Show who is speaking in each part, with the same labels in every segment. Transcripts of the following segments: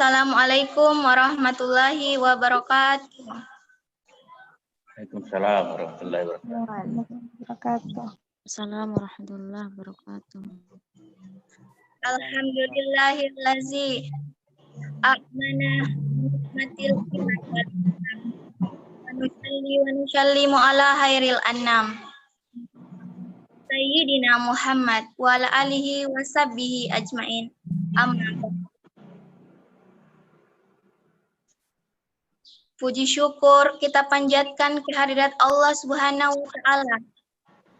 Speaker 1: Assalamualaikum warahmatullahi wabarakatuh.
Speaker 2: Waalaikumsalam warahmatullahi wabarakatuh.
Speaker 3: Assalamualaikum warahmatullahi wabarakatuh.
Speaker 1: Alhamdulillahillazi a'mana nikmatil iman wal Islam. Wa nusalli wa nusallimu ala khairil anam. Sayyidina Muhammad wa ala alihi wa sahbihi ajmain. Amma ba'd. Puji syukur kita panjatkan kehadirat Allah Subhanahu wa Ta'ala.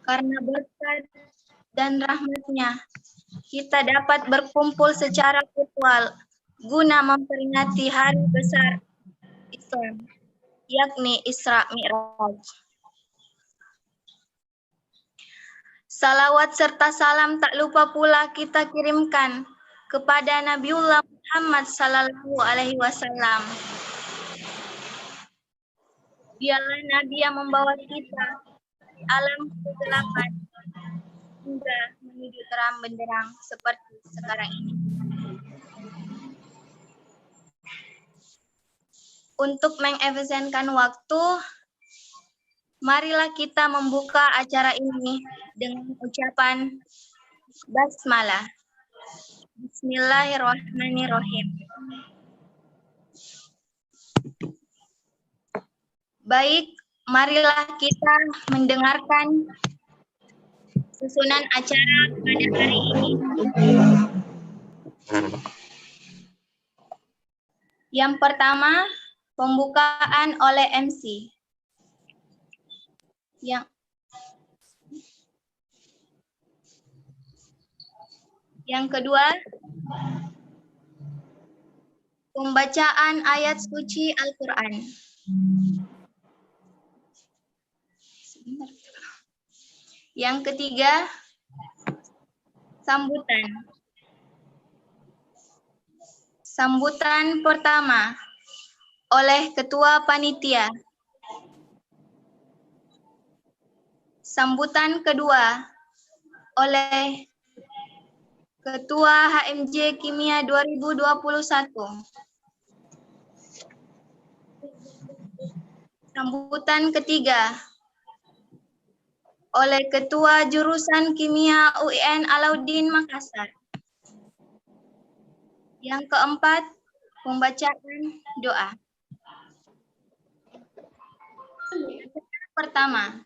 Speaker 1: Karena berkat dan rahmat-Nya, kita dapat berkumpul secara virtual guna memperingati hari besar Islam, yakni Isra Mi'raj. Salawat serta salam tak lupa pula kita kirimkan kepada Nabiullah Muhammad sallallahu alaihi wasallam. Dialah Nabi yang membawa kita dari alam kegelapan hingga menuju terang benderang seperti sekarang ini. Untuk mengefisienkan waktu, marilah kita membuka acara ini dengan ucapan basmalah. Bismillahirrahmanirrahim. Baik, marilah kita mendengarkan susunan acara pada hari ini. Yang pertama, pembukaan oleh MC. Yang kedua, pembacaan ayat suci Al-Quran. Yang ketiga, sambutan. Sambutan pertama oleh Ketua Panitia. Sambutan kedua oleh Ketua HMJ Kimia 2021. Sambutan ketiga oleh Ketua Jurusan Kimia UIN Alauddin Makassar. Yang keempat, pembacaan doa. Pertama,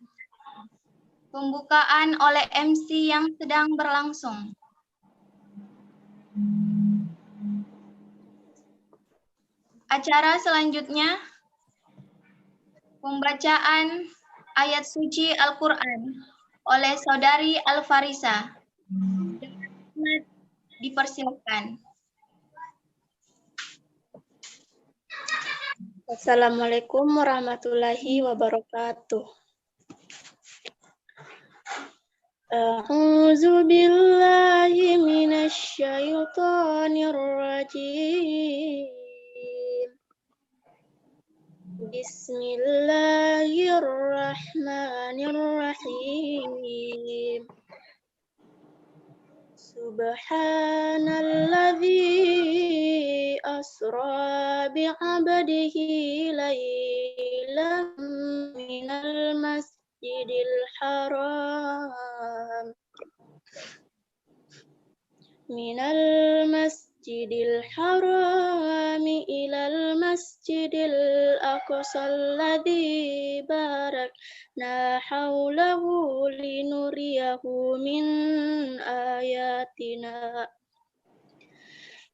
Speaker 1: pembukaan oleh MC yang sedang berlangsung. Acara selanjutnya, pembacaan ayat suci Al-Quran oleh Saudari Al-Farisa. Dipersilakan.
Speaker 4: Assalamualaikum warahmatullahi wabarakatuh. A'udzu billahi minasy syaithanir rajim. Bismillahirrahmanirrahim. Subhanalladzi asra bi'abdihi laylan minal masjidil haram ilal masjidil aqsal ladzi barakna haulahu linuriyahu min ayatina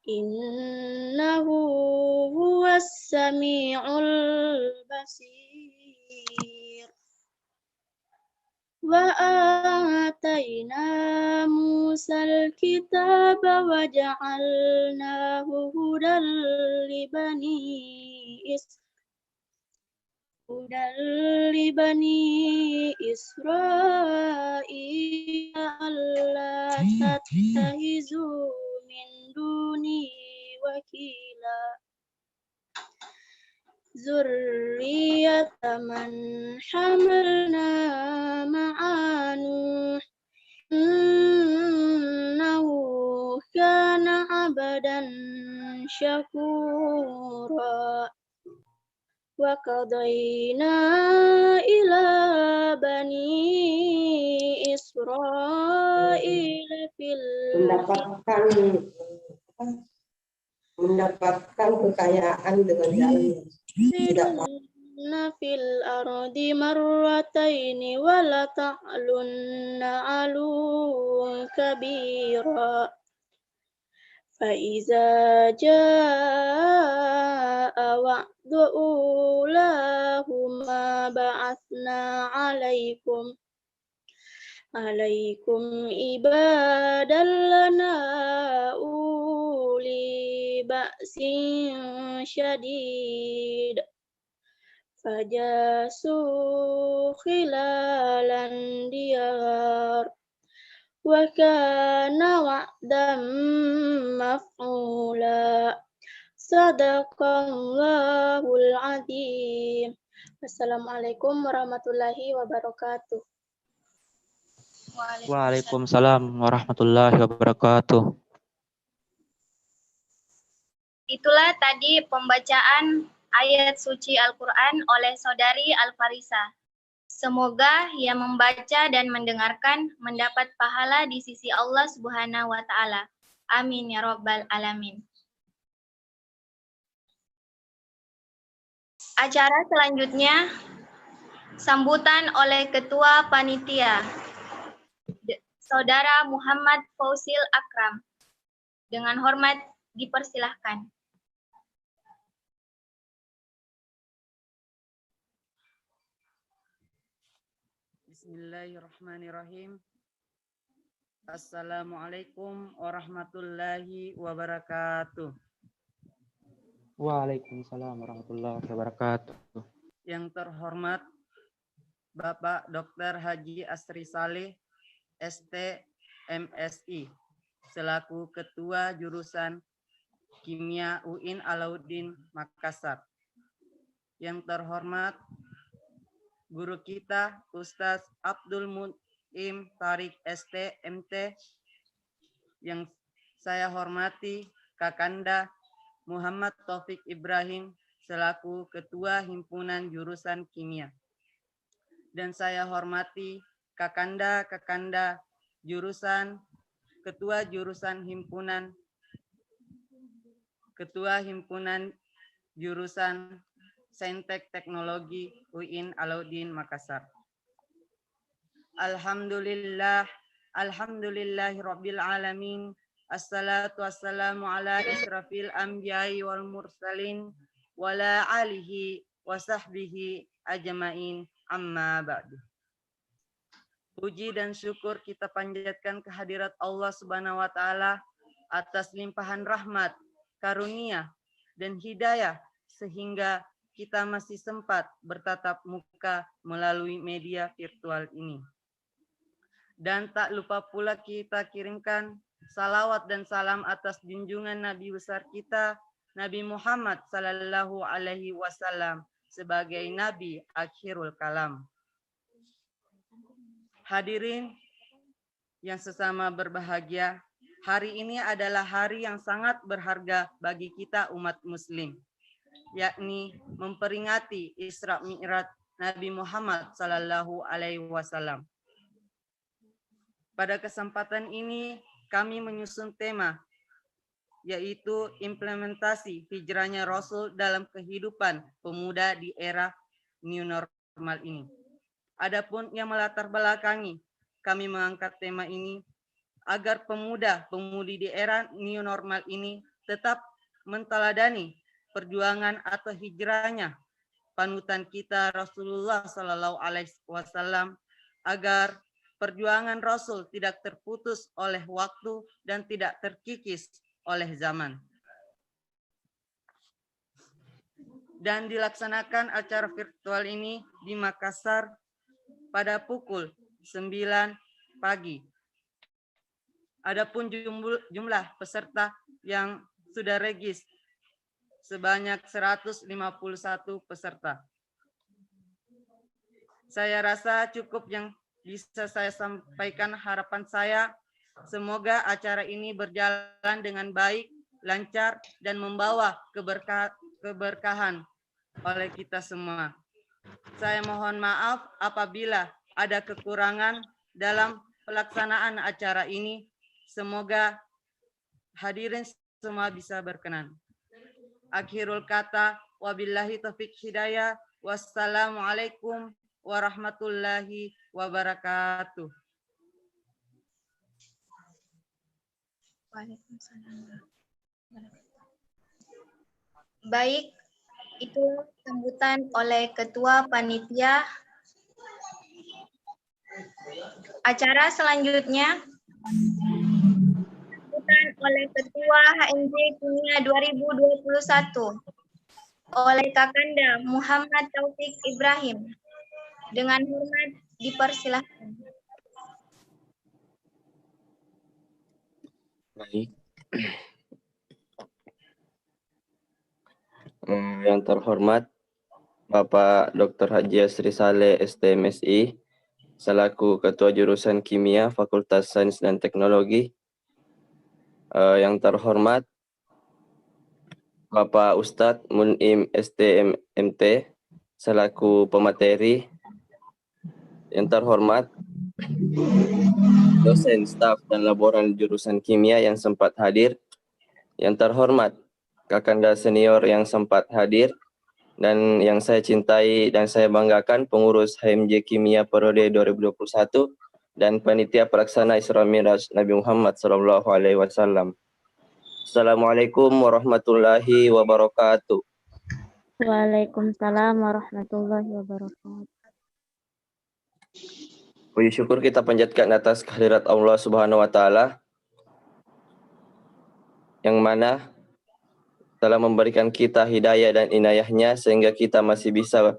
Speaker 4: innahu huwas sami'ul basir. Wa atayna Musal kitaba wa ja'alnahu hudal li bani Israil alla tattahizu min duni wakila zurriyata man hamalna ma'a Nuh innahu kana abadan شكورا وقضينا إلى بني إسرائيل في
Speaker 5: mendapatkan kekayaan dengan jalan tidak
Speaker 4: في الأرض مرتين ولتعلن علوا كبيرا فإذا جاء وعد أولاهما بعثنا عليكم عبادا لنا أولي بأس شديد فجاسوا خلال الديار وكان وعدا مفعولا صدق الله العظيم. Assalamualaikum warahmatullahi wabarakatuh.
Speaker 6: Waalaikumsalam warahmatullahi wabarakatuh.
Speaker 1: Itulah tadi pembacaan ayat suci Al-Quran oleh Saudari Al-Farisa. Semoga yang membaca dan mendengarkan mendapat pahala di sisi Allah Subhanahu wa Ta'ala. Amin ya Rabbal Alamin. Acara selanjutnya, sambutan oleh Ketua Panitia, Saudara Muhammad Fausil Akram. Dengan hormat dipersilahkan.
Speaker 7: Bismillahirrahmanirrahim. Assalamualaikum warahmatullahi wabarakatuh.
Speaker 6: Waalaikumsalam warahmatullahi wabarakatuh.
Speaker 7: Yang terhormat Bapak Dr. Haji Asri Saleh, ST, MSI, selaku Ketua Jurusan Kimia UIN Alauddin Makassar. Yang terhormat guru kita Ustadz Abdul Mun'im Tarik ST, MT, yang saya hormati Kakanda Muhammad Taufik Ibrahim selaku Ketua Himpunan Jurusan Kimia. Dan saya hormati Kakanda jurusan, Ketua Jurusan Himpunan, Ketua Himpunan Jurusan Saintek Teknologi UIN Alauddin Makassar. Alhamdulillahirabbil alamin. Assalatu wassalamu ala israfil anbiya'i wal mursalin wala alihi wa sahbihi ajmain amma ba'du. Puji dan syukur kita panjatkan kehadirat Allah Subhanahu wa Ta'ala atas limpahan rahmat, karunia, dan hidayah sehingga kita masih sempat bertatap muka melalui media virtual ini. Dan tak lupa pula kita kirimkan salawat dan salam atas junjungan Nabi besar kita, Nabi Muhammad sallallahu alaihi wasallam sebagai Nabi akhirul kalam. Hadirin yang sesama berbahagia, hari ini adalah hari yang sangat berharga bagi kita umat muslim, yakni memperingati Isra Mi'raj Nabi Muhammad sallallahu alaihi wasallam. Pada kesempatan ini kami menyusun tema, yaitu implementasi hijrahnya Rasul dalam kehidupan pemuda di era new normal ini. Adapun yang melatar belakangi kami mengangkat tema ini agar pemuda-pemudi di era new normal ini tetap menteladani perjuangan atau hijrahnya panutan kita Rasulullah Sallallahu Alaihi Wasallam, agar perjuangan Rasul tidak terputus oleh waktu dan tidak terkikis oleh zaman. Dan dilaksanakan acara virtual ini di Makassar pada pukul 9 pagi. Adapun jumlah peserta yang sudah regis sebanyak 151 peserta. Saya rasa cukup yang bisa saya sampaikan. Harapan saya semoga acara ini berjalan dengan baik, lancar, dan membawa keberkahan oleh kita semua. Saya mohon maaf apabila ada kekurangan dalam pelaksanaan acara ini. Semoga hadirin semua bisa berkenan. Akhirul kata, wabillahi taufiq hidayah. Wassalamualaikum warahmatullahi wabarakatuh.
Speaker 1: Baik, itu sambutan oleh Ketua Panitia. Acara selanjutnya sambutan oleh Ketua HMJ Kimia 2021 oleh Kakanda Muhammad Taufik Ibrahim. Dengan hormat dipersilahkan.
Speaker 8: Baik. Yang terhormat Bapak Dr. Haji Asri Saleh STMSI selaku Ketua Jurusan Kimia Fakultas Sains dan Teknologi. Yang terhormat Bapak Ustadz Mun'im STMMT selaku pemateri. Yang terhormat dosen, staf, dan laboran jurusan kimia yang sempat hadir. Yang terhormat Kakanda senior yang sempat hadir, dan yang saya cintai dan saya banggakan pengurus HMJ Kimia Periode 2021 dan panitia pelaksana Isra Miraj Nabi Muhammad SAW. Assalamualaikum warahmatullahi wabarakatuh.
Speaker 3: Waalaikumsalam warahmatullahi wabarakatuh.
Speaker 8: Puji syukur kita panjatkan atas kehadirat Allah Subhanahu wa taala yang mana telah memberikan kita hidayah dan inayahnya sehingga kita masih bisa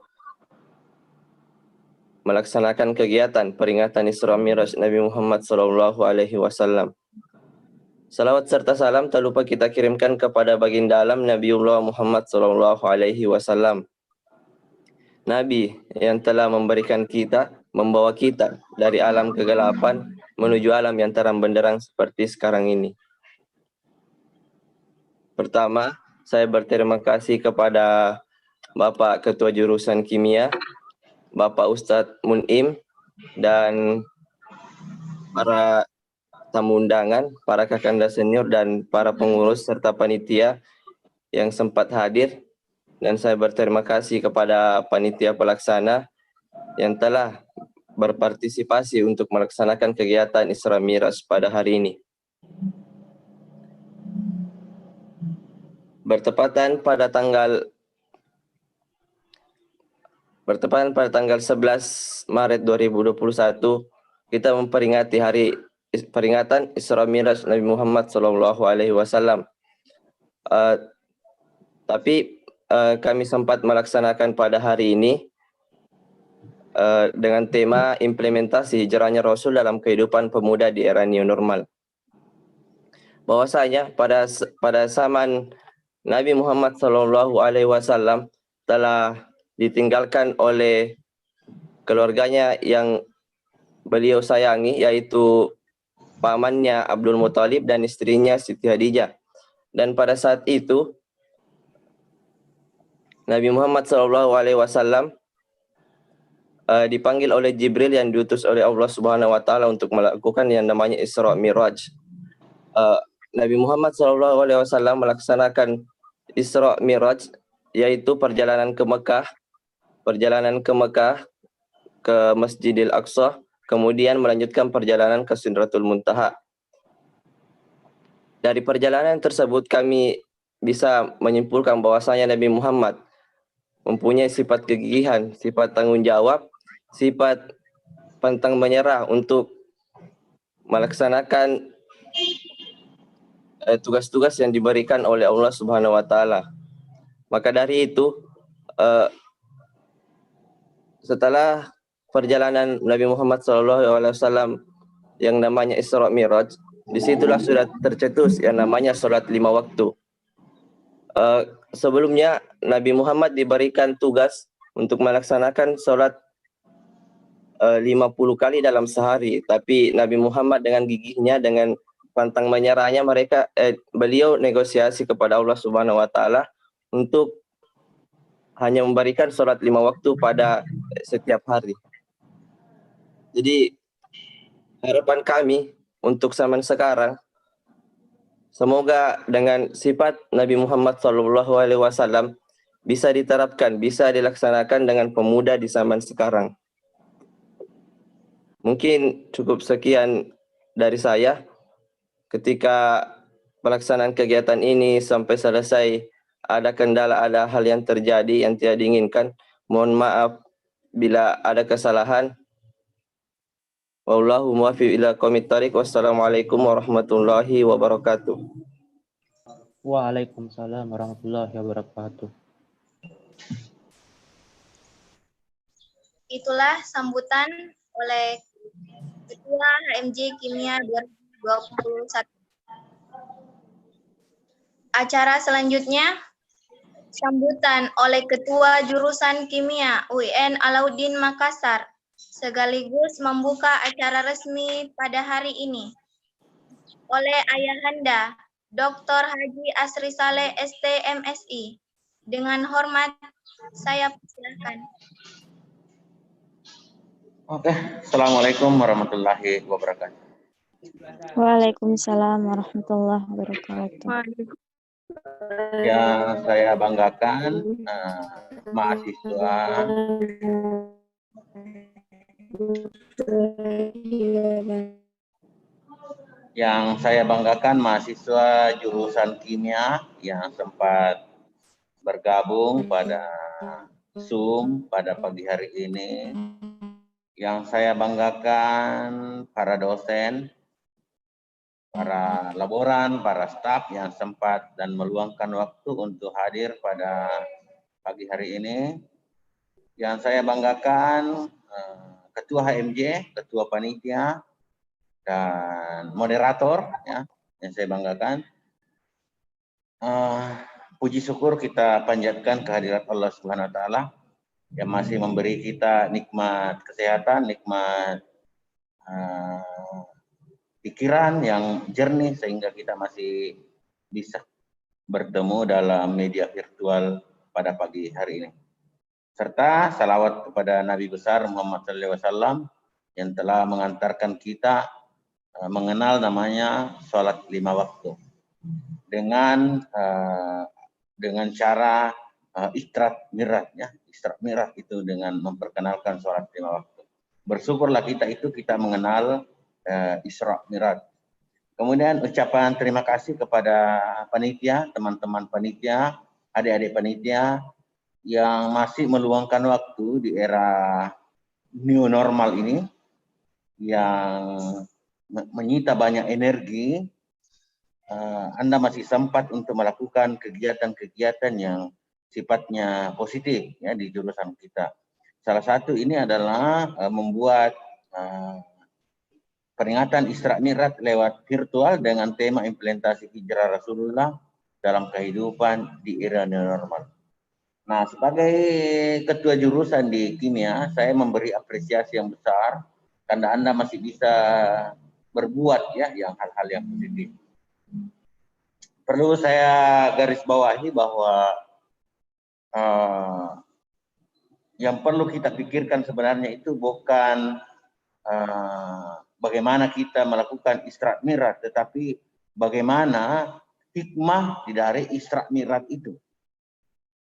Speaker 8: melaksanakan kegiatan peringatan Isra Miraj Nabi Muhammad SAW. Salawat serta salam tak lupa kita kirimkan kepada baginda alam Nabiullah Muhammad SAW. Nabi yang telah membawa kita dari alam kegelapan menuju alam yang terang benderang seperti sekarang ini. Pertama, saya berterima kasih kepada Bapak Ketua Jurusan Kimia, Bapak Ustadz Mun'im, dan para tamu undangan, para kakanda senior, dan para pengurus serta panitia yang sempat hadir. Dan saya berterima kasih kepada panitia pelaksana yang telah berpartisipasi untuk melaksanakan kegiatan Isra Miraj pada hari ini. Bertepatan pada tanggal 11 Maret 2021, kita memperingati hari peringatan Isra Miraj Nabi Muhammad SAW. Tapi kami sempat melaksanakan pada hari ini dengan tema implementasi hijrahnya Rasul dalam kehidupan pemuda di era new normal. Bahwasanya pada zaman Nabi Muhammad SAW telah ditinggalkan oleh keluarganya yang beliau sayangi, yaitu pamannya Abdul Muthalib dan istrinya Siti Khadijah. Dan pada saat itu Nabi Muhammad SAW dipanggil oleh Jibril yang diutus oleh Allah Subhanahu wa taala untuk melakukan yang namanya Isra Miraj. Nabi Muhammad SAW melaksanakan Isra Miraj, yaitu perjalanan ke Mekah ke Masjidil Aqsa, kemudian melanjutkan perjalanan ke Sidratul Muntaha. Dari perjalanan tersebut kami bisa menyimpulkan bahwasanya Nabi Muhammad mempunyai sifat kegigihan, sifat tanggung jawab, sifat pantang menyerah untuk melaksanakan tugas-tugas yang diberikan oleh Allah Subhanahu wa taala. Maka dari itu, setelah perjalanan Nabi Muhammad SAW yang namanya Isra Miraj, disitulah sudah tercetus yang namanya sholat 5 waktu. Sebelumnya Nabi Muhammad diberikan tugas untuk melaksanakan sholat 50 kali dalam sehari, tapi Nabi Muhammad dengan gigihnya, dengan pantang menyerahnya beliau negosiasi kepada Allah Subhanahu wa taala untuk hanya memberikan sholat 5 waktu pada setiap hari. Jadi harapan kami untuk zaman sekarang, semoga dengan sifat Nabi Muhammad SAW bisa diterapkan, bisa dilaksanakan dengan pemuda di zaman sekarang. Mungkin cukup sekian dari saya. Ketika pelaksanaan kegiatan ini sampai selesai, ada kendala, ada hal yang terjadi yang tidak diinginkan. Mohon maaf bila ada kesalahan. Wallahu muwaffiq ila aqwamit thoriq. Wassalamualaikum warahmatullahi wabarakatuh.
Speaker 6: Waalaikumsalam warahmatullahi wabarakatuh.
Speaker 1: Itulah sambutan oleh Ketua HMJ Kimia 2021. Acara selanjutnya, sambutan oleh Ketua Jurusan Kimia UIN Alauddin Makassar, sekaligus membuka acara resmi pada hari ini oleh Ayahanda Dr. Haji Asri Saleh ST MSI. Dengan hormat, saya persilahkan.
Speaker 9: Oke, Assalamualaikum warahmatullahi wabarakatuh.
Speaker 3: Waalaikumsalam warahmatullahi wabarakatuh.
Speaker 9: Yang saya banggakan mahasiswa jurusan kimia yang sempat bergabung pada Zoom pada pagi hari ini. Yang saya banggakan para dosen, para laboran, para staf yang sempat dan meluangkan waktu untuk hadir pada pagi hari ini. Yang saya banggakan Ketua HMJ, Ketua Panitia, dan moderator ya, yang saya banggakan. Puji syukur kita panjatkan kehadirat Allah Subhanahu wa taala yang masih memberi kita nikmat kesehatan, nikmat pikiran yang jernih sehingga kita masih bisa bertemu dalam media virtual pada pagi hari ini. Serta salawat kepada Nabi besar Muhammad SAW yang telah mengantarkan kita mengenal namanya sholat 5 waktu dengan cara Isra Mi'raj ya. Isra Mi'raj itu dengan memperkenalkan sholat 5 waktu. Bersyukurlah kita mengenal Isra Mi'raj. Kemudian ucapan terima kasih kepada panitia, teman-teman panitia, adik-adik panitia yang masih meluangkan waktu di era new normal ini yang menyita banyak energi. Anda masih sempat untuk melakukan kegiatan-kegiatan yang sifatnya positif ya di jurusan kita. Salah satu ini adalah membuat peringatan Isra Mi'raj lewat virtual dengan tema implementasi hijrah Rasulullah dalam kehidupan di era new normal. Nah, sebagai ketua jurusan di kimia, saya memberi apresiasi yang besar karena Anda masih bisa berbuat ya yang hal-hal yang positif. Perlu saya garis bawahi bahwa yang perlu kita pikirkan sebenarnya itu bukan bagaimana kita melakukan Isra Mi'raj, tetapi bagaimana hikmah dari Isra Mi'raj itu.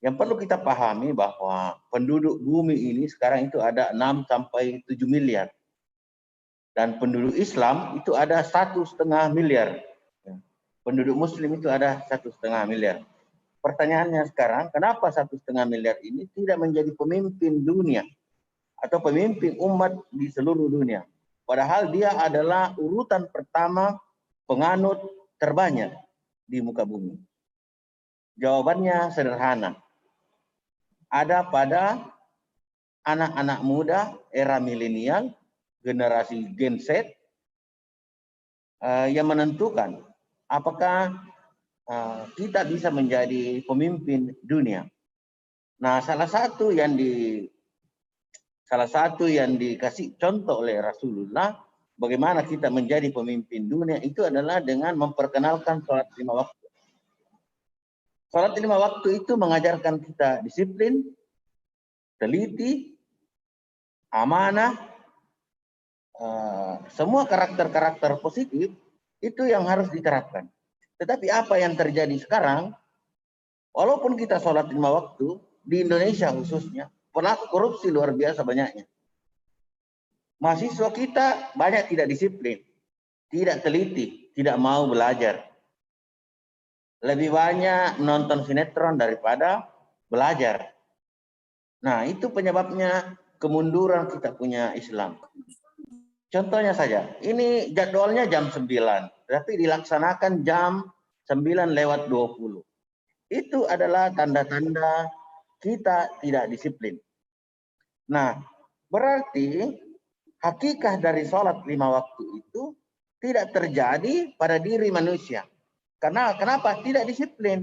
Speaker 9: Yang perlu kita pahami bahwa penduduk bumi ini sekarang itu ada 6 sampai 7 miliar. Dan penduduk Islam itu ada 1,5 miliar. Penduduk Muslim itu ada 1,5 miliar. Pertanyaannya sekarang, kenapa 1,5 miliar ini tidak menjadi pemimpin dunia atau pemimpin umat di seluruh dunia? Padahal dia adalah urutan pertama penganut terbanyak di muka bumi. Jawabannya sederhana. Ada pada anak-anak muda era milenial, generasi Gen Z yang menentukan apakah kita bisa menjadi pemimpin dunia. Nah, salah satu yang dikasih contoh oleh Rasulullah bagaimana kita menjadi pemimpin dunia itu adalah dengan memperkenalkan sholat 5 waktu. Sholat 5 waktu itu mengajarkan kita disiplin, teliti, amanah, semua karakter-karakter positif itu yang harus diterapkan. Tetapi apa yang terjadi sekarang, walaupun kita sholat 5 waktu, di Indonesia khususnya, pelaku korupsi luar biasa banyaknya. Mahasiswa kita banyak tidak disiplin, tidak teliti, tidak mau belajar. Lebih banyak menonton sinetron daripada belajar. Nah, itu penyebabnya kemunduran kita punya Islam. Contohnya saja, ini jadwalnya jam 9, tapi dilaksanakan jam 9:20. Itu adalah tanda-tanda kita tidak disiplin. Nah, berarti hakikat dari sholat 5 waktu itu tidak terjadi pada diri manusia. Karena kenapa? Tidak disiplin.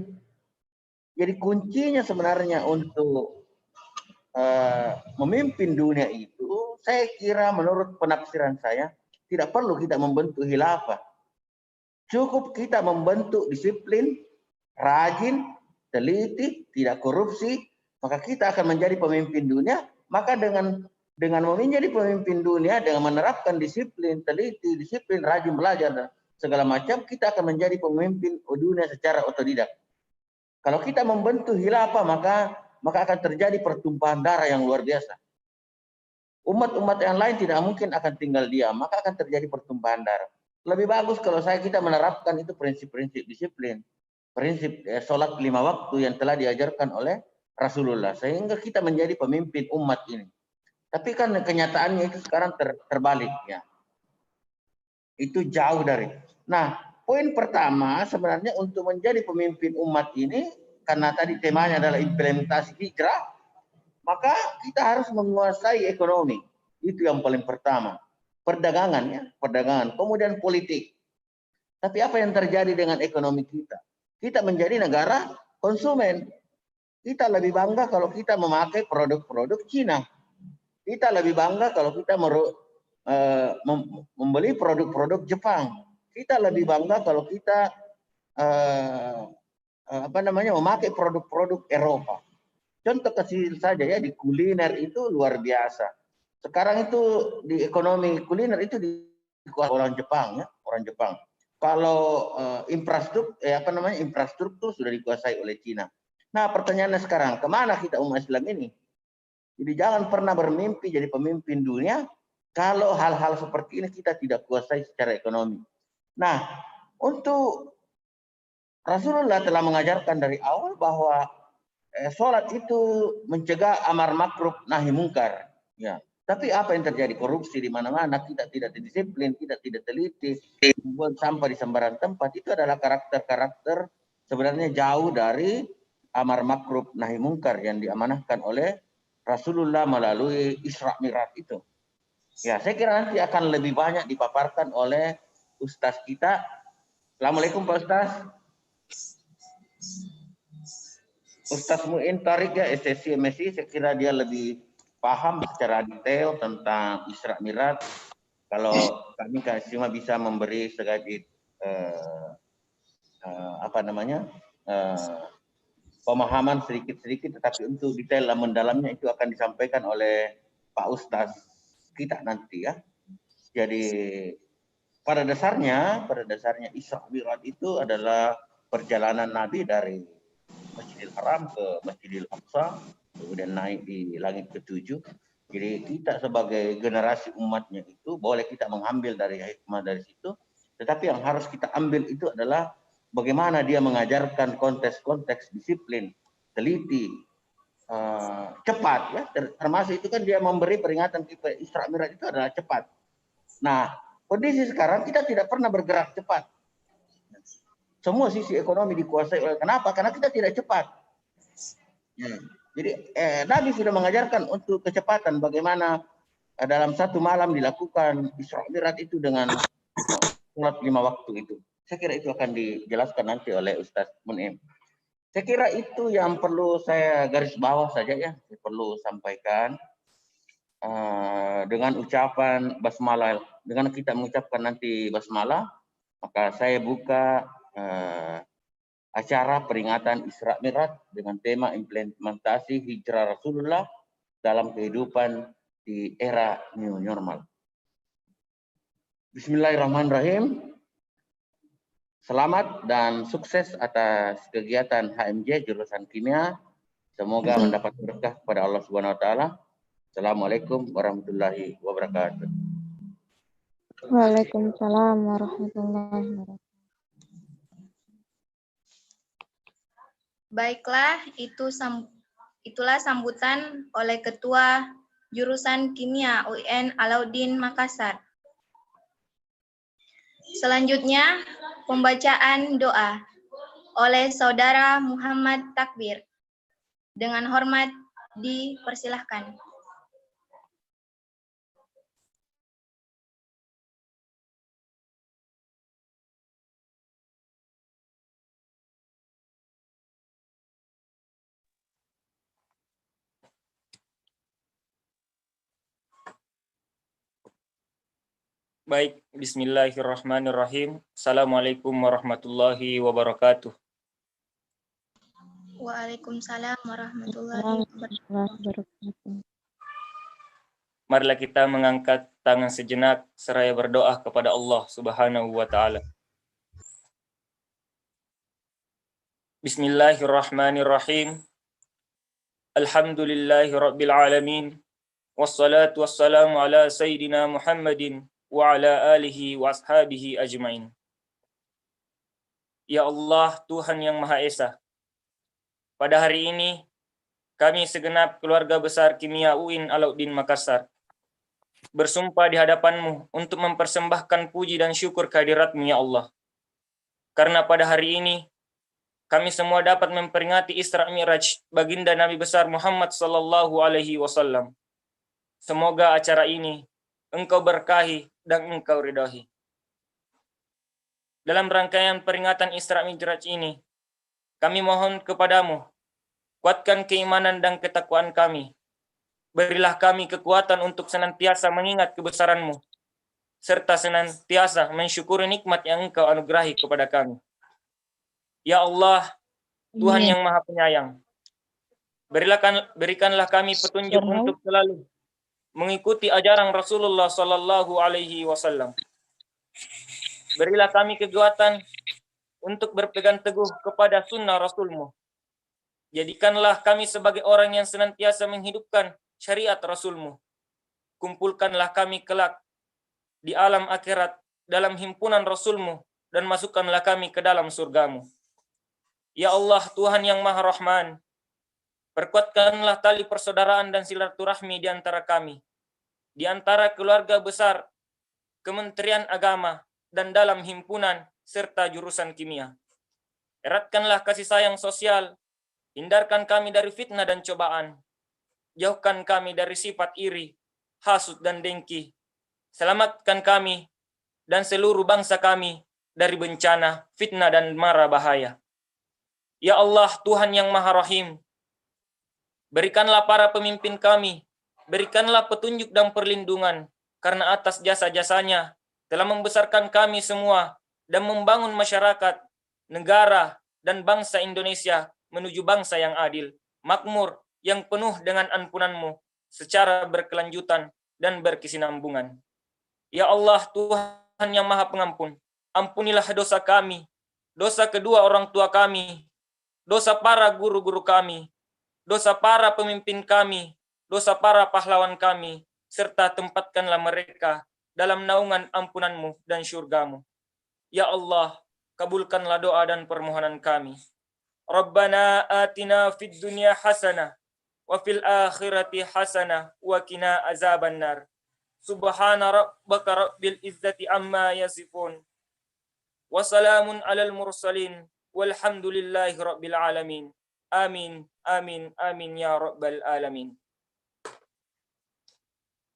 Speaker 9: Jadi kuncinya sebenarnya untuk memimpin dunia itu, saya kira menurut penafsiran saya, tidak perlu kita membentuk khilafah. Cukup kita membentuk disiplin, rajin, teliti, tidak korupsi, maka kita akan menjadi pemimpin dunia. Maka dengan menjadi pemimpin dunia, dengan menerapkan disiplin, teliti, disiplin, rajin belajar, dan segala macam, kita akan menjadi pemimpin dunia secara otodidak. Kalau kita membentuk khilafah, maka akan terjadi pertumpahan darah yang luar biasa. Umat-umat yang lain tidak mungkin akan tinggal diam, maka akan terjadi pertumpahan darah. Lebih bagus kalau kita menerapkan itu prinsip-prinsip disiplin, prinsip sholat 5 waktu yang telah diajarkan oleh Rasulullah, sehingga kita menjadi pemimpin umat ini. Tapi kan kenyataannya itu sekarang terbalik ya. Itu jauh dari. Nah, poin pertama sebenarnya untuk menjadi pemimpin umat ini, karena tadi temanya adalah implementasi hijrah, maka kita harus menguasai ekonomi. Itu yang paling pertama. Perdagangan ya, perdagangan. Kemudian politik. Tapi apa yang terjadi dengan ekonomi kita? Kita menjadi negara konsumen. Kita lebih bangga kalau kita memakai produk-produk Cina. Kita lebih bangga kalau kita membeli produk-produk Jepang. Kita lebih bangga kalau kita memakai produk-produk Eropa. Contoh kecil saja ya, di kuliner itu luar biasa. Sekarang itu di ekonomi kuliner itu dikuasai orang Jepang ya, orang Jepang. Kalau infrastruktur sudah dikuasai oleh Cina. Nah, pertanyaannya sekarang, kemana kita umat Islam ini? Jadi jangan pernah bermimpi jadi pemimpin dunia kalau hal-hal seperti ini kita tidak kuasai secara ekonomi. Nah, untuk Rasulullah telah mengajarkan dari awal bahwa sholat itu mencegah amar makruf nahi mungkar. Ya. Tapi apa yang terjadi? Korupsi di mana-mana, kita tidak disiplin, kita tidak teliti, membuang sampah di sembarang tempat. Itu adalah karakter-karakter sebenarnya jauh dari amar makruf nahi mungkar yang diamanahkan oleh Rasulullah melalui Isra Mi'raj itu. Ya, saya kira nanti akan lebih banyak dipaparkan oleh Ustaz kita. Assalamualaikum Pak Ustaz. Ustaz Mu'in Tarik ya, SSC MSI, saya kira dia lebih paham secara detail tentang Isra Mi'raj. Kalau kami cuma bisa memberi sedikit pemahaman sedikit-sedikit, tetapi untuk detail dan mendalamnya itu akan disampaikan oleh Pak Ustaz kita nanti ya. Jadi pada dasarnya Isra Mi'raj itu adalah perjalanan Nabi dari Masjidil Haram ke Masjidil Aqsa, kemudian naik di langit ke-7. Jadi kita sebagai generasi umatnya itu boleh kita mengambil dari hikmah dari situ, tetapi yang harus kita ambil itu adalah bagaimana dia mengajarkan konteks-konteks disiplin, teliti, cepat ya. Termasuk itu kan dia memberi peringatan kita Isra Mi'raj itu adalah cepat. Nah, kondisi sekarang kita tidak pernah bergerak cepat. Semua sisi ekonomi dikuasai oleh, kenapa? Karena kita tidak cepat. Jadi Nabi sudah mengajarkan untuk kecepatan, bagaimana dalam satu malam dilakukan Isra Mi'raj itu dengan sholat 5 waktu itu. Saya kira itu akan dijelaskan nanti oleh Ustaz Munim. Saya kira itu yang perlu saya garis bawah saja ya, saya perlu sampaikan. dengan ucapan basmalah, dengan kita mengucapkan nanti basmalah, maka saya buka acara peringatan Isra Mi'raj dengan tema implementasi hijrah Rasulullah dalam kehidupan di era new normal. Bismillahirrahmanirrahim. Selamat dan sukses atas kegiatan HMJ jurusan kimia. Semoga mendapat berkah kepada Allah Subhanahu wa taala. Assalamualaikum warahmatullahi wabarakatuh.
Speaker 3: Waalaikumsalam warahmatullahi wabarakatuh.
Speaker 1: Baiklah, itulah sambutan oleh Ketua Jurusan Kimia UIN Alauddin Makassar. Selanjutnya, pembacaan doa oleh Saudara Muhammad Takbir. Dengan hormat dipersilahkan.
Speaker 10: Baik, bismillahirrahmanirrahim. Assalamualaikum warahmatullahi wabarakatuh.
Speaker 1: Waalaikumsalam warahmatullahi wabarakatuh.
Speaker 10: Marilah kita mengangkat tangan sejenak seraya berdoa kepada Allah Subhanahu wa taala. Bismillahirrahmanirrahim. Alhamdulillahirabbil alamin. Wassalatu wassalamu ala sayyidina Muhammadin wa ala alihi wa ashabihi ajmain. Ya Allah, Tuhan yang Maha Esa, pada hari ini kami segenap keluarga besar Kimia UIN Alauddin Makassar bersumpah di hadapan-Mu untuk mempersembahkan puji dan syukur kehadirat-Mu ya Allah. Karena pada hari ini kami semua dapat memperingati Isra Mi'raj baginda Nabi besar Muhammad sallallahu alaihi wasallam. Semoga acara ini Engkau berkahi dan Engkau ridhai. Dalam rangkaian peringatan Isra Mi'raj ini, kami mohon kepadamu, kuatkan keimanan dan ketakwaan kami. Berilah kami kekuatan untuk senantiasa mengingat kebesaran-Mu, serta senantiasa mensyukuri nikmat yang Engkau anugerahi kepada kami. Ya Allah, Tuhan yang Maha Penyayang, berikanlah kami petunjuk untuk selalu mengikuti ajaran Rasulullah Sallallahu Alaihi Wasallam. Berilah kami kekuatan untuk berpegang teguh kepada sunnah Rasul-Mu. Jadikanlah kami sebagai orang yang senantiasa menghidupkan syariat Rasul-Mu. Kumpulkanlah kami kelak di alam akhirat dalam himpunan Rasul-Mu dan masukkanlah kami ke dalam surga-Mu. Ya Allah, Tuhan yang Maha Rahman, perkuatkanlah tali persaudaraan dan silaturahmi di antara kami, di antara keluarga besar, Kementerian Agama, dan dalam himpunan serta jurusan kimia. Eratkanlah kasih sayang sosial, hindarkan kami dari fitnah dan cobaan, jauhkan kami dari sifat iri, hasud, dan dengki. Selamatkan kami dan seluruh bangsa kami dari bencana, fitnah, dan mara bahaya. Ya Allah, Tuhan yang Maha Rahim, berikanlah para pemimpin kami, berikanlah petunjuk dan perlindungan, karena atas jasa-jasanya telah membesarkan kami semua dan membangun masyarakat, negara, dan bangsa Indonesia menuju bangsa yang adil, makmur, yang penuh dengan ampunan-Mu secara berkelanjutan dan berkesinambungan. Ya Allah, Tuhan yang Maha Pengampun, ampunilah dosa kami, dosa kedua orang tua kami, dosa para guru-guru kami, dosa para pemimpin kami, dosa para pahlawan kami, serta tempatkanlah mereka dalam naungan ampunan-Mu dan syurga-Mu. Ya Allah, kabulkanlah doa dan permohonan kami. Rabbana atina fid dunya hasanah wa fil akhirati hasanah wa qina azabannar. Subhana rabbaka rabbil izzati amma yasifun. Wa salamun alal mursalin walhamdulillahi rabbil alamin. Amin, amin, amin ya rabbal alamin.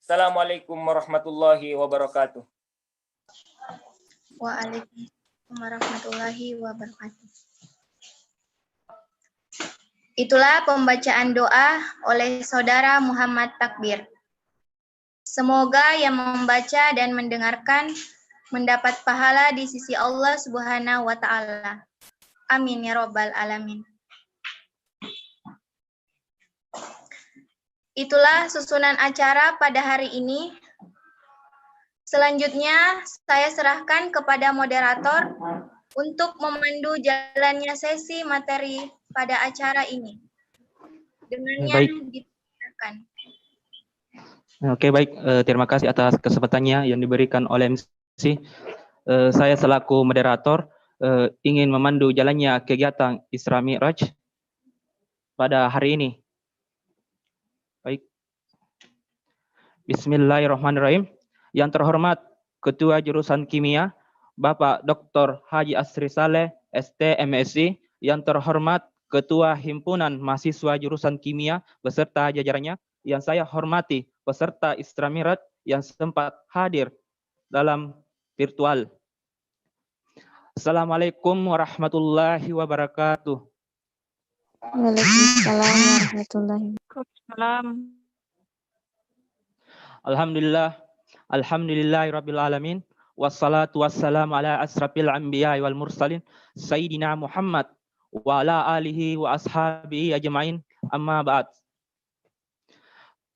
Speaker 10: Assalamualaikum warahmatullahi wabarakatuh.
Speaker 1: Waalaikumsalam warahmatullahi wabarakatuh. Itulah pembacaan doa oleh Saudara Muhammad Takbir. Semoga yang membaca dan mendengarkan mendapat pahala di sisi Allah Subhanahu wa Ta'ala. Amin ya Rabbal 'Alamin. Itulah susunan acara pada hari ini. Selanjutnya, saya serahkan kepada moderator untuk memandu jalannya sesi materi pada acara ini. Dengannya dipersilakan.
Speaker 6: Oke, baik. Terima kasih atas kesempatannya yang diberikan oleh MC. Saya selaku moderator ingin memandu jalannya kegiatan Isra Mi'raj pada hari ini. Baik. Bismillahirrahmanirrahim. Yang terhormat Ketua Jurusan Kimia, Bapak Dr. Haji Asri Saleh, ST MSc. Yang terhormat Ketua Himpunan Mahasiswa Jurusan Kimia beserta jajarannya. Yang saya hormati peserta Isra Mi'raj yang sempat hadir dalam virtual. Assalamualaikum warahmatullahi wabarakatuh.
Speaker 3: Waalaikumsalam warahmatullahi wabarakatuh.
Speaker 6: Alhamdulillahirabbil alamin. Wassalatu wassalamu ala asrafil anbiya'i wal mursalin sayyidina Muhammad wa ala alihi wa ashabihi ajmain. Amma ba'd.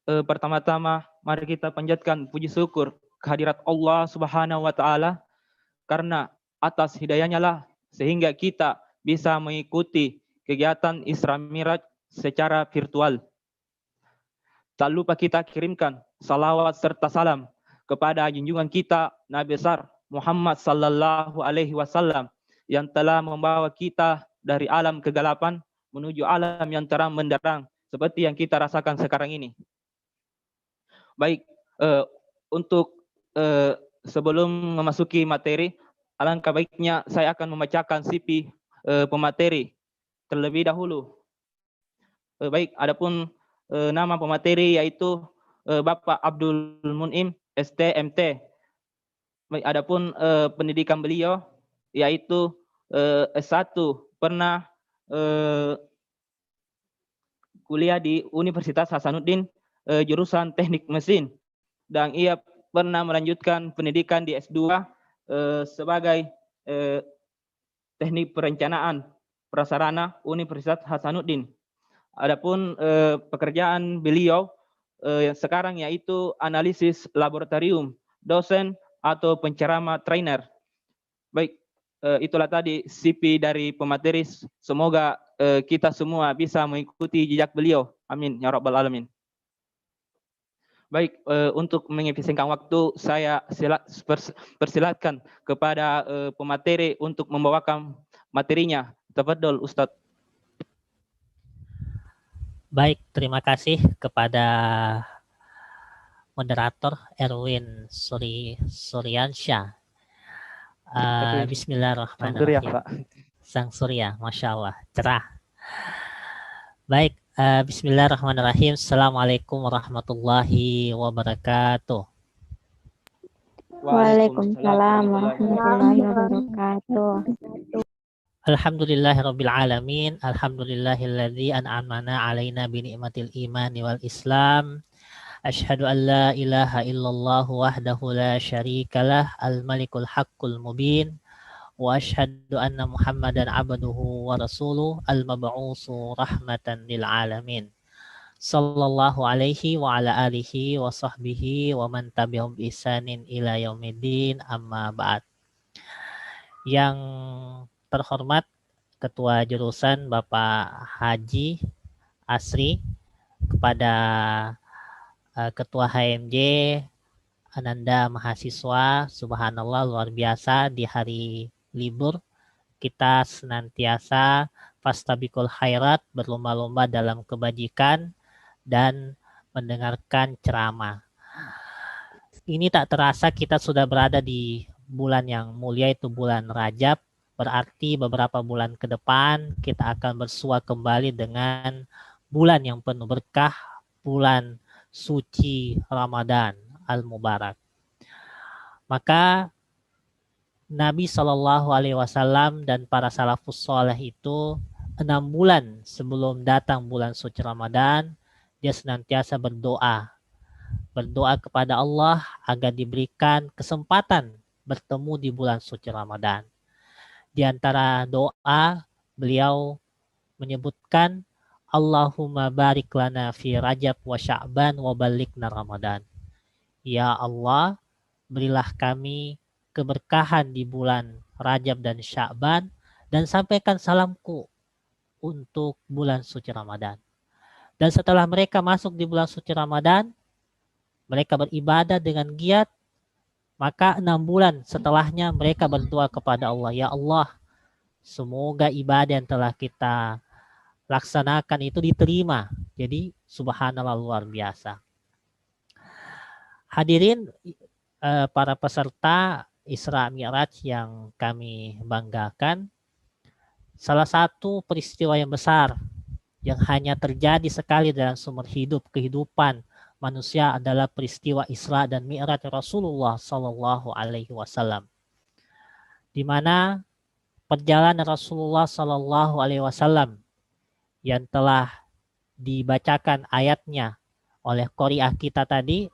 Speaker 6: Pertama-tama mari kita panjatkan puji syukur kehadirat Allah Subhanahu wa Ta'ala, karena atas hidayahnya lah sehingga kita bisa mengikuti kegiatan Isra Mi'raj secara virtual. Tak lupa kita kirimkan salawat serta salam kepada junjungan kita Nabi besar Muhammad sallallahu alaihi wasallam yang telah membawa kita dari alam kegelapan menuju alam yang terang benderang seperti yang kita rasakan sekarang ini. Baik, untuk sebelum memasuki materi, alangkah baiknya saya akan membacakan CV pemateri terlebih dahulu. Baik, adapun nama pemateri yaitu Bapak Abdul Mun'im, ST.MT. Baik, adapun pendidikan beliau yaitu S1, pernah kuliah di Universitas Hasanuddin, jurusan Teknik Mesin, dan ia pernah melanjutkan pendidikan di S2 sebagai Teknik Perencanaan Prasarana Universitas Hasanuddin. Adapun pekerjaan beliau yang sekarang yaitu analisis laboratorium, dosen atau penceramah trainer. Baik, itulah tadi CV dari pemateri. Semoga kita semua bisa mengikuti jejak beliau. Amin ya Rabbal 'Alamin. Baik, untuk mengefisienkan waktu, saya persilakan kepada pemateri untuk membawakan materinya. Tafadhol Ustadz.
Speaker 11: Baik, terima kasih kepada moderator Erwin Suryansyah. Bismillahirrahmanirrahim. Sang Surya, Masya Allah, cerah. Baik, bismillahirrahmanirrahim. Assalamualaikum warahmatullahi wabarakatuh.
Speaker 3: Waalaikumsalam warahmatullahi wabarakatuh.
Speaker 11: Alhamdulillahirabbil alamin. Alhamdulillahilladzi an'amana 'alaina bi ni'matil imani wal islam. Asyhadu an la ilaha illallah wahdahu la syarikalah al-malikul haqqul mubin. Wa asyhadu anna Muhammadan 'abduhu wa rasuluh al-mab'utsu rahmatan lil alamin. Sallallahu alaihi wa ala alihi wa sahbihi wa man tabi'ahum bi ihsanin ila yaumiddin, amma ba'd. Yang terhormat Ketua Jurusan Bapak Haji Asri, kepada Ketua HMJ Ananda Mahasiswa, subhanallah luar biasa di hari libur kita senantiasa fastabiqul khairat, berlomba-lomba dalam kebajikan dan mendengarkan ceramah. Ini tak terasa kita sudah berada di bulan yang mulia, itu bulan Rajab. Berarti beberapa bulan ke depan kita akan bersua kembali dengan bulan yang penuh berkah, bulan suci Ramadan Al-Mubarak. Maka Nabi SAW dan para salafus soleh itu 6 bulan sebelum datang bulan suci Ramadan, dia senantiasa berdoa berdoa kepada Allah agar diberikan kesempatan bertemu di bulan suci Ramadan. Di antara doa, beliau menyebutkan Allahumma barik lana fi Rajab wa Sya'ban wa balighna Ramadan. Ya Allah, berilah kami keberkahan di bulan Rajab dan Sya'ban dan sampaikan salamku untuk bulan suci Ramadan. Dan setelah mereka masuk di bulan suci Ramadan, mereka beribadah dengan giat, maka 6 bulan setelahnya mereka berdoa kepada Allah, ya Allah, semoga ibadah yang telah kita laksanakan itu diterima. Jadi subhanallah, luar biasa. Hadirin para peserta Isra Mi'raj yang kami banggakan, salah satu peristiwa yang besar yang hanya terjadi sekali dalam sumber hidup kehidupan manusia adalah peristiwa Isra dan Mi'raj Rasulullah Sallallahu Alaihi Wasallam, di mana perjalanan Rasulullah Sallallahu Alaihi Wasallam yang telah dibacakan ayatnya oleh qari'ah kita tadi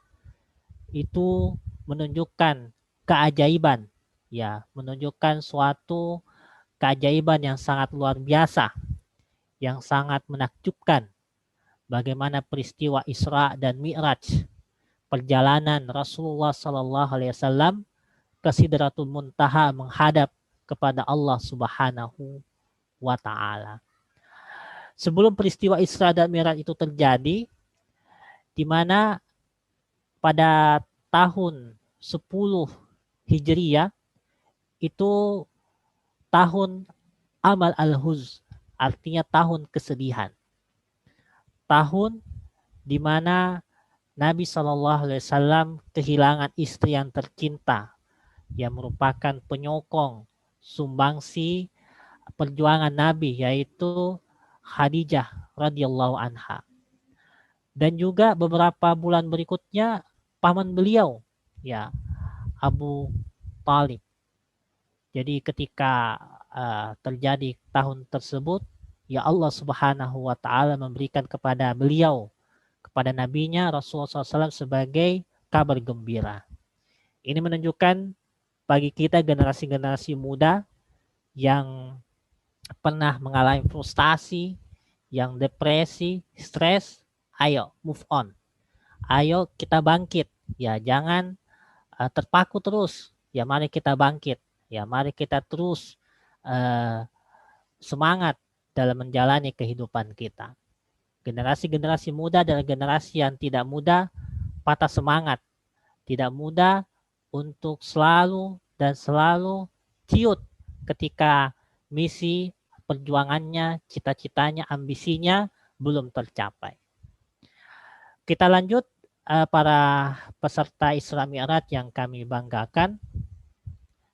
Speaker 11: itu menunjukkan keajaiban, ya, menunjukkan suatu keajaiban yang sangat luar biasa, yang sangat menakjubkan. Bagaimana peristiwa Isra dan Mi'raj, perjalanan Rasulullah Sallallahu Alaihi Wasallam ke Sidratul Muntaha menghadap kepada Allah Subhanahu wa Ta'ala. Sebelum peristiwa Isra dan Mi'raj itu terjadi, di mana pada tahun 10 Hijriyah itu tahun Amal Al-Huz, artinya tahun kesedihan. Tahun di mana Nabi SAW kehilangan istri yang tercinta, yang merupakan penyokong sumbangsi perjuangan Nabi, yaitu Khadijah radhiyallahu anha. Dan juga beberapa bulan berikutnya paman beliau, ya, Abu Talib. Jadi ketika terjadi tahun tersebut, ya Allah Subhanahu wa Ta'ala memberikan kepada beliau, kepada nabinya Rasulullah SAW sebagai kabar gembira. Ini menunjukkan bagi kita generasi-generasi muda yang pernah mengalami frustasi, yang depresi, stres, ayo move on. Ayo kita bangkit. Ya, jangan terpaku terus. Ya, mari kita bangkit. Ya, mari kita terus semangat dalam menjalani kehidupan kita. Generasi-generasi muda adalah generasi yang tidak mudah patah semangat, tidak mudah untuk selalu dan selalu ciut ketika misi perjuangannya, cita-citanya, ambisinya belum tercapai. Kita lanjut para peserta Isra Mi'raj yang kami banggakan.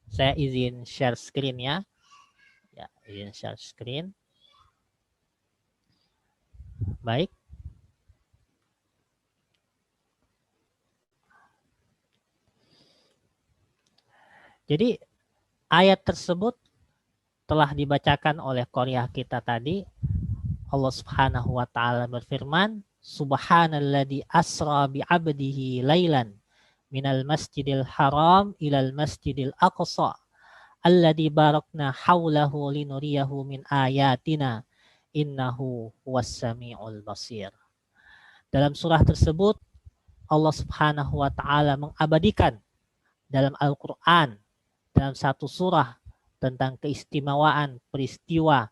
Speaker 11: Saya izin share screen ya. Ya, izin share screen. Baik. Jadi ayat tersebut telah dibacakan oleh qari'ah kita tadi. Allah Subhanahu wa Ta'ala berfirman, Subhanalladzi asra bi'abdihi lailan minal masjidil haram ilal masjidil aqsa alladzi barakna haulahu linuriyahu min ayatina innahu was-sami'ul basir. Dalam surah tersebut Allah Subhanahu wa Ta'ala mengabadikan dalam Al-Qur'an dalam satu surah tentang keistimewaan peristiwa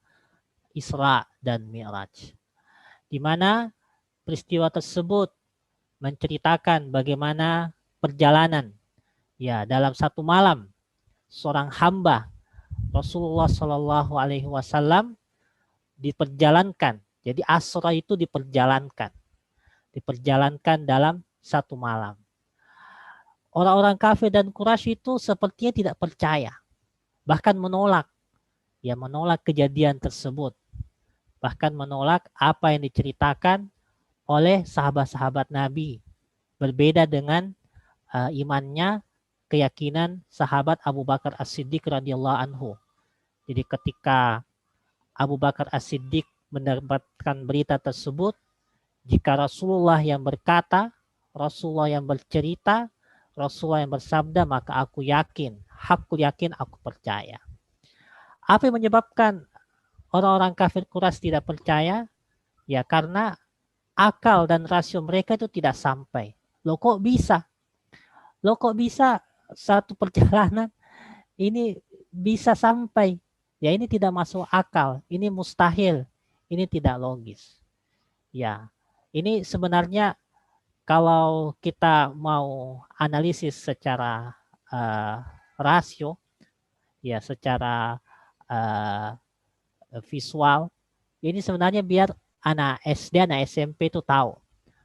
Speaker 11: Isra dan Mi'raj, di mana peristiwa tersebut menceritakan bagaimana perjalanan, ya, dalam satu malam seorang hamba Rasulullah Shallallahu Alaihi Wasallam diperjalankan. Jadi Asra itu diperjalankan dalam satu malam. Orang-orang kafir dan Quraisy itu sepertinya tidak percaya, bahkan menolak kejadian tersebut, bahkan menolak apa yang diceritakan oleh sahabat-sahabat Nabi, berbeda dengan imannya, keyakinan sahabat Abu Bakar As-Siddiq radhiyallahu anhu. Jadi ketika Abu Bakar As-Siddiq mendapatkan berita tersebut, jika Rasulullah yang berkata Rasulullah yang bercerita, Rasulullah yang bersabda, maka aku yakin, aku percaya. Apa yang menyebabkan orang-orang kafir Quraisy tidak percaya? Ya karena akal dan rasio mereka itu tidak sampai. Loh kok bisa? Satu perjalanan ini bisa sampai? Ya ini tidak masuk akal, ini mustahil, ini tidak logis. Ya, ini sebenarnya kalau kita mau analisis secara rasio, ya secara visual, ini sebenarnya biar anak SD, anak SMP itu tahu.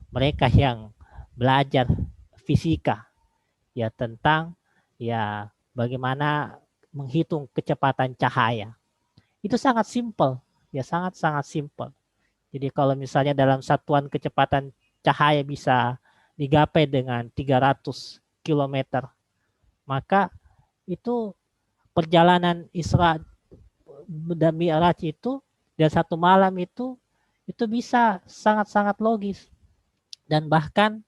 Speaker 11: Mereka yang belajar fisika, ya tentang ya bagaimana menghitung kecepatan cahaya. Itu sangat simpel, ya sangat-sangat simpel. Jadi kalau misalnya dalam satuan kecepatan cahaya bisa digapai dengan 300 km, maka itu perjalanan Isra dan Mi'raj itu dan satu malam itu bisa sangat-sangat logis. Dan bahkan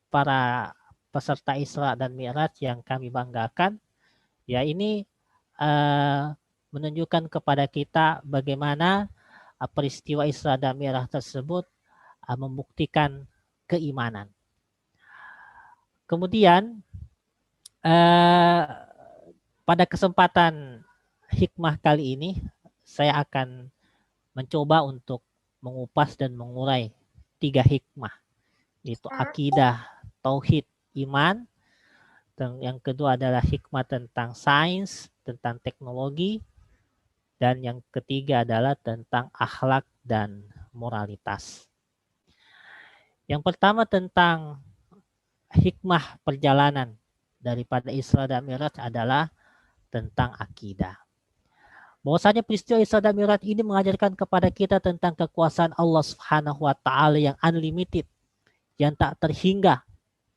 Speaker 11: para peserta Isra dan Mi'raj yang kami banggakan, ya ini menunjukkan kepada kita bagaimana peristiwa Isra dan Mi'raj tersebut membuktikan keimanan. Kemudian pada kesempatan hikmah kali ini saya akan mencoba untuk mengupas dan mengurai 3 hikmah, yaitu akidah, tauhid, iman. Dan yang kedua adalah hikmah tentang sains, tentang teknologi. Dan yang ketiga adalah tentang akhlak dan moralitas. Yang pertama tentang hikmah perjalanan daripada Isra dan Mi'raj adalah tentang akidah. Bahwasanya peristiwa Isra dan Mi'raj ini mengajarkan kepada kita tentang kekuasaan Allah Subhanahu wa taala yang unlimited, yang tak terhingga,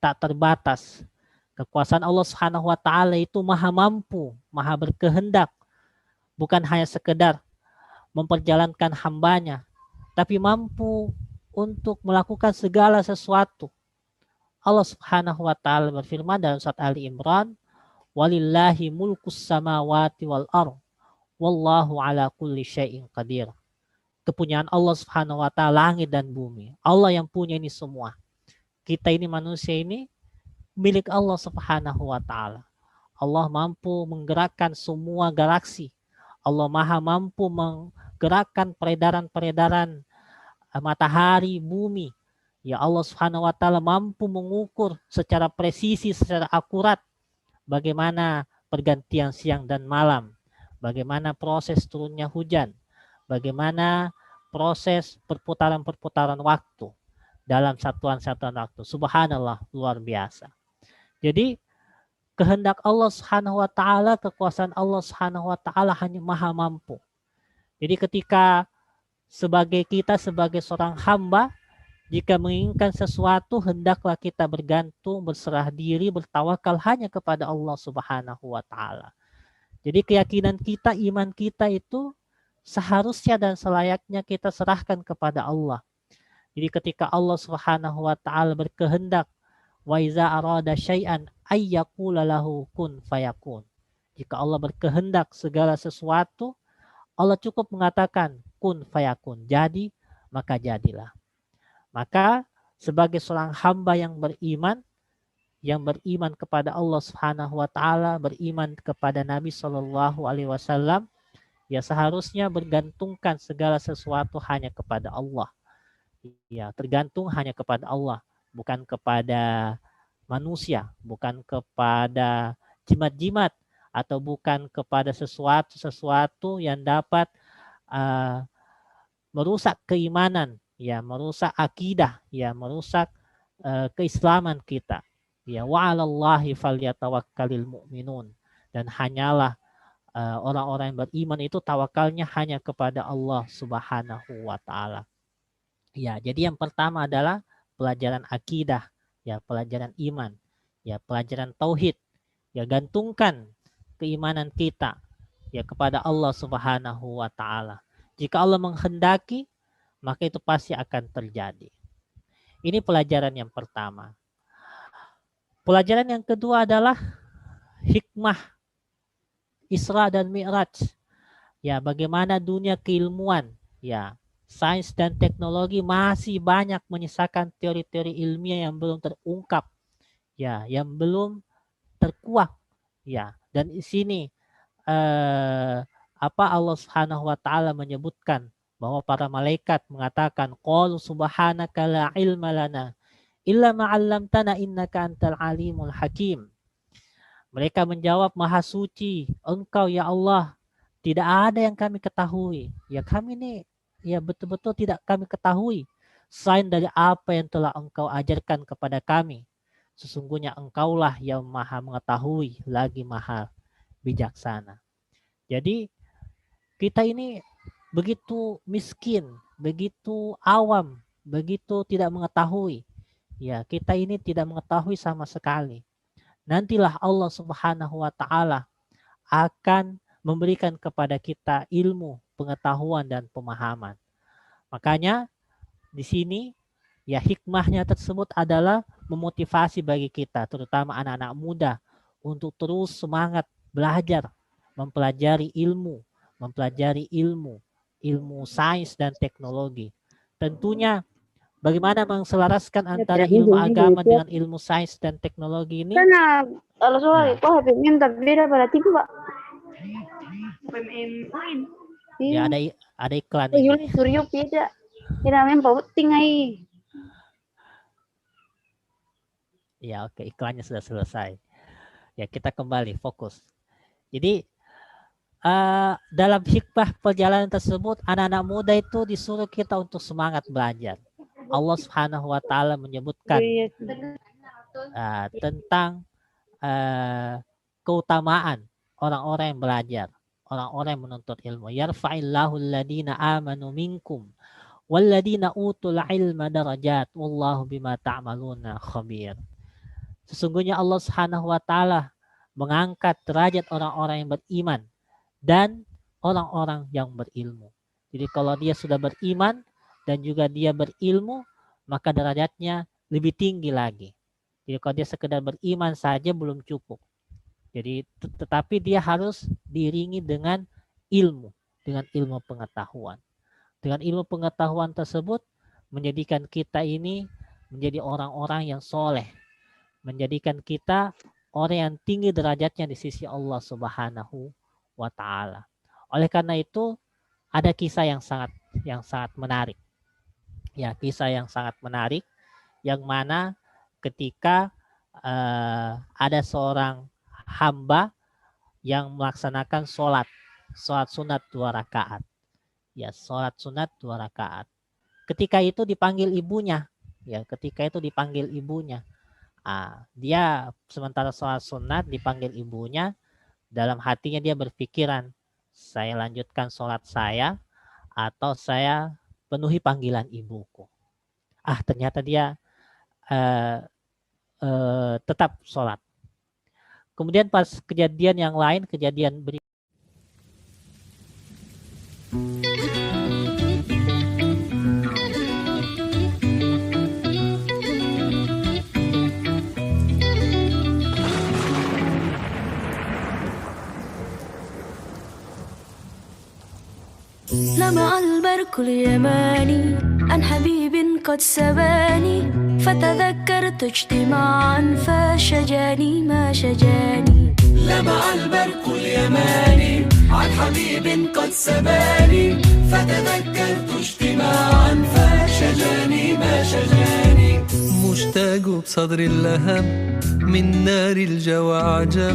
Speaker 11: tak terbatas. Kekuasaan Allah Subhanahu wa taala itu maha mampu, maha berkehendak, bukan hanya sekedar memperjalankan hambanya, tapi mampu untuk melakukan segala sesuatu. Allah Subhanahu wa taala berfirman dalam surat Ali Imran, "Walillahi mulkus samawati wal ardh, wallahu ala kulli syai'in qadir." Kepunyaan Allah Subhanahu wa taala langit dan bumi. Allah yang punya ini semua. Kita ini manusia ini milik Allah Subhanahu wa taala. Allah mampu menggerakkan semua galaksi. Allah maha mampu menggerakkan peredaran-peredaran matahari, bumi. Ya Allah Subhanahu wa taala mampu mengukur secara presisi, secara akurat bagaimana pergantian siang dan malam, bagaimana proses turunnya hujan, bagaimana proses perputaran-perputaran waktu dalam satuan-satuan waktu. Subhanallah, luar biasa. Jadi kehendak Allah Subhanahu wa taala, kekuasaan Allah Subhanahu wa taala hanya maha mampu. Jadi ketika kita sebagai seorang hamba, jika menginginkan sesuatu, hendaklah kita bergantung, berserah diri, bertawakal hanya kepada Allah Subhanahu wa taala. Jadi keyakinan kita, iman kita itu seharusnya dan selayaknya kita serahkan kepada Allah. Jadi ketika Allah Subhanahu wa taala berkehendak, wa iza arada syai'an ayyaqula lahu kun fayakun. Jika Allah berkehendak segala sesuatu, Allah cukup mengatakan kun fayakun, jadi maka jadilah. Maka sebagai seorang hamba yang beriman kepada Allah Subhanahu wa taala, beriman kepada Nabi Shallallahu alaihi wasallam, ya seharusnya bergantungkan segala sesuatu hanya kepada Allah. Ya, tergantung hanya kepada Allah, bukan kepada manusia, bukan kepada jimat-jimat, atau bukan kepada sesuatu yang dapat merusak keimanan, ya merusak akidah, ya merusak keislaman kita. Ya, wa 'alallahi falyatawakkalul mu'minun. Dan hanyalah orang-orang yang beriman itu tawakalnya hanya kepada Allah Subhanahu wa taala. Ya, jadi yang pertama adalah pelajaran akidah, ya pelajaran iman, ya pelajaran tauhid. Ya, gantungkan keimanan kita ya kepada Allah Subhanahu wa taala. Jika Allah menghendaki, maka itu pasti akan terjadi. Ini pelajaran yang pertama. Pelajaran yang kedua adalah hikmah Isra dan Mi'raj. Ya, bagaimana dunia keilmuan, ya, sains dan teknologi masih banyak menyisakan teori-teori ilmiah yang belum terungkap, ya, yang belum terkuak, ya. Dan di sini Allah Subhanahu wa taala menyebutkan bahwa para malaikat mengatakan qalu subhanaka la ilma lana illa ma 'allamtana innaka antal alimul hakim. Mereka menjawab, Maha suci Engkau ya Allah, tidak ada yang kami ketahui. Ya kami ini ya betul-betul tidak kami ketahui selain dari apa yang telah Engkau ajarkan kepada kami. Sesungguhnya Engkaulah yang Maha mengetahui lagi Maha bijaksana. Jadi kita ini begitu miskin, begitu awam, begitu tidak mengetahui. Ya, kita ini tidak mengetahui sama sekali. Nantilah Allah Subhanahu wa taala akan memberikan kepada kita ilmu, pengetahuan dan pemahaman. Makanya di sini ya hikmahnya tersebut adalah memotivasi bagi kita, terutama anak-anak muda untuk terus semangat belajar, mempelajari ilmu sains dan teknologi. Tentunya bagaimana mengselaraskan antara ilmu agama dengan ilmu sains dan teknologi ini?
Speaker 12: Karena kalau soal kok HPM tak beda pada tipe Pak.
Speaker 11: Ya ada iklan.
Speaker 12: Yuli Suryo beda. Tidak main penting ai.
Speaker 11: Ya oke, iklannya sudah selesai. Ya kita kembali fokus. Jadi dalam hikmah perjalanan tersebut anak-anak muda itu disuruh kita untuk semangat belajar. Allah Subhanahu wa taala menyebutkan tentang keutamaan orang-orang yang belajar, orang-orang yang menuntut ilmu. Yarfa'illahu alladhina amanu minkum walladhina utul ilma darajat wallahu bima ta'maluna khabir. Sesungguhnya Allah Subhanahu wa taala mengangkat derajat orang-orang yang beriman dan orang-orang yang berilmu. Jadi kalau dia sudah beriman dan juga dia berilmu, maka derajatnya lebih tinggi lagi. Jadi kalau dia sekedar beriman saja belum cukup. Jadi tetapi dia harus diiringi dengan ilmu pengetahuan. Dengan ilmu pengetahuan tersebut menjadikan kita ini menjadi orang-orang yang soleh, menjadikan kita orang yang tinggi derajatnya di sisi Allah Subhanahu wa taala. Oleh karena itu ada kisah yang sangat menarik. Ya, kisah yang sangat menarik yang mana ketika ada seorang hamba yang melaksanakan sholat sunat 2 rakaat. Ya, sholat sunat 2 rakaat. Ketika itu dipanggil ibunya. Ya, dia sementara sholat sunat dipanggil ibunya, dalam hatinya dia berpikiran, saya lanjutkan sholat saya atau saya penuhi panggilan ibuku. Ternyata dia tetap sholat. Kemudian pas kejadian yang lain, kejadian berikutnya.
Speaker 13: لمع البرق اليماني عن حبيب قد سباني فتذكرت اجتماعا فشجاني ما شجاني.
Speaker 14: لمع البرق اليماني عن حبيب قد سباني فتذكرت اجتماعا فشجاني ما شجاني. مشتاق بصدر اللهب من نار الجوى عجب